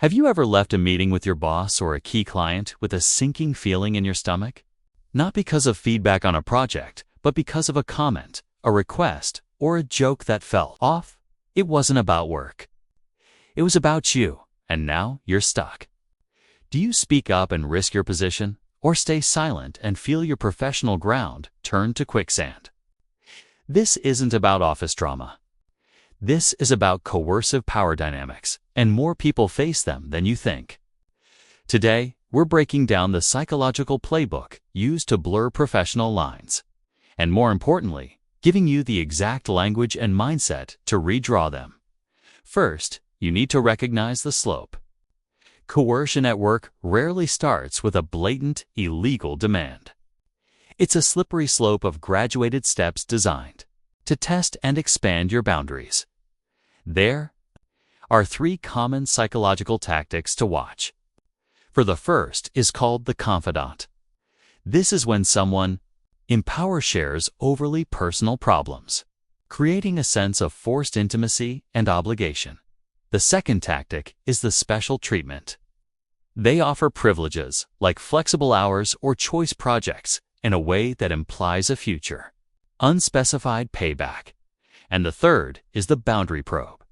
Have you ever left a meeting with your boss or a key client with a sinking feeling in your stomach? Not because of feedback on a project, but because of a comment, a request, or a joke that felt off? It wasn't about work. It was about you, and now you're stuck. Do you speak up and risk your position, or stay silent and feel your professional ground turn to quicksand? This isn't about office drama. This is about coercive power dynamics, and more people face them than you think. Today, we're breaking down the psychological playbook used to blur professional lines, and more importantly, giving you the exact language and mindset to redraw them. First, you need to recognize the slope. Coercion at work rarely starts with a blatant, illegal demand. It's a slippery slope of graduated steps designed to test and expand your boundaries. There are 3 common psychological tactics to watch. For the first is called the confidant. This is when someone shares overly personal problems, creating a sense of forced intimacy and obligation. The second tactic is the special treatment. They offer privileges like flexible hours or choice projects in a way that implies a future, unspecified payback. And the third is the boundary probe.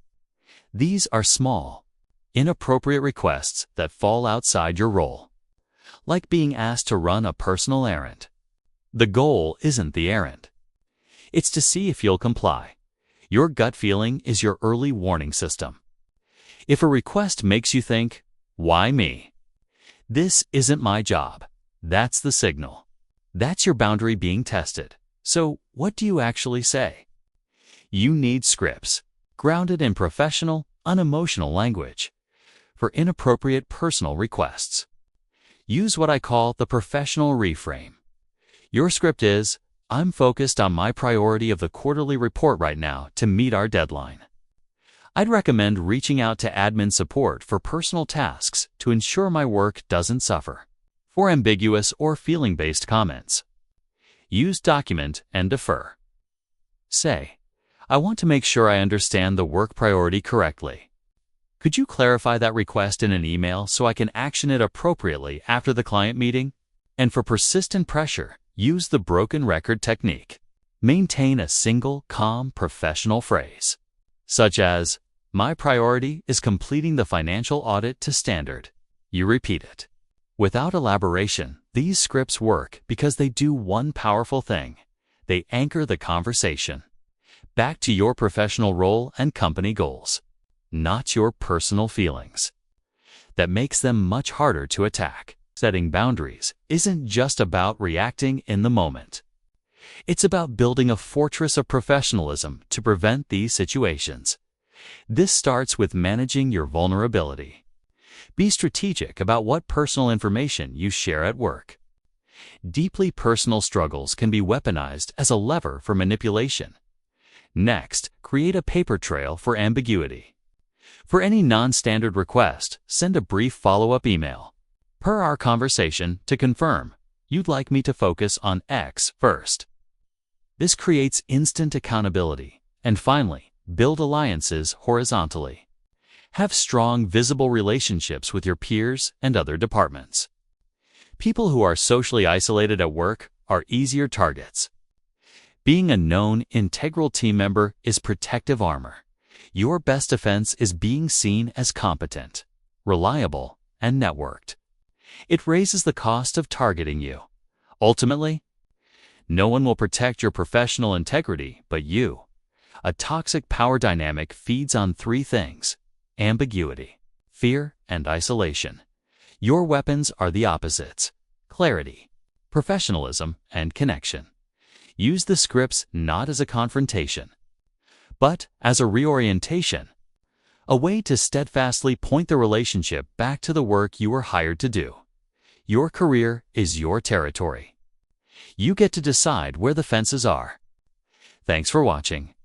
These are small, inappropriate requests that fall outside your role, like being asked to run a personal errand. The goal isn't the errand. It's to see if you'll comply. Your gut feeling is your early warning system. If a request makes you think, "Why me? This isn't my job," that's the signal. That's your boundary being tested. So, what do you actually say? You need scripts, grounded in professional, unemotional language, for inappropriate personal requests. Use what I call the professional reframe. Your script is, "I'm focused on my priority of the quarterly report right now to meet our deadline." I'd recommend reaching out to admin support for personal tasks to ensure my work doesn't suffer. For ambiguous or feeling-based comments, use document and defer. Say, "I want to make sure I understand the work priority correctly. Could you clarify that request in an email so I can action it appropriately after the client meeting?" And for persistent pressure, use the broken record technique. Maintain a single, calm, professional phrase, such as, "My priority is completing the financial audit to standard." You repeat it. Without elaboration, these scripts work because they do one powerful thing. They anchor the conversation back to your professional role and company goals, not your personal feelings. That makes them much harder to attack. Setting boundaries isn't just about reacting in the moment. It's about building a fortress of professionalism to prevent these situations. This starts with managing your vulnerability. Be strategic about what personal information you share at work. Deeply personal struggles can be weaponized as a lever for manipulation. Next, create a paper trail for ambiguity. For any non-standard request, send a brief follow-up email. Per our conversation, to confirm, you'd like me to focus on X first. This creates instant accountability. And finally, build alliances horizontally. Have strong, visible relationships with your peers and other departments. People who are socially isolated at work are easier targets. Being a known, integral team member is protective armor. Your best defense is being seen as competent, reliable, and networked. It raises the cost of targeting you. Ultimately, no one will protect your professional integrity but you. A toxic power dynamic feeds on 3 things: ambiguity, fear, and isolation. Your weapons are the opposites: clarity, professionalism, and connection. Use the scripts not as a confrontation, but as a reorientation, a way to steadfastly point the relationship back to the work you were hired to do. Your career is your territory. You get to decide where the fences are. Thanks for watching.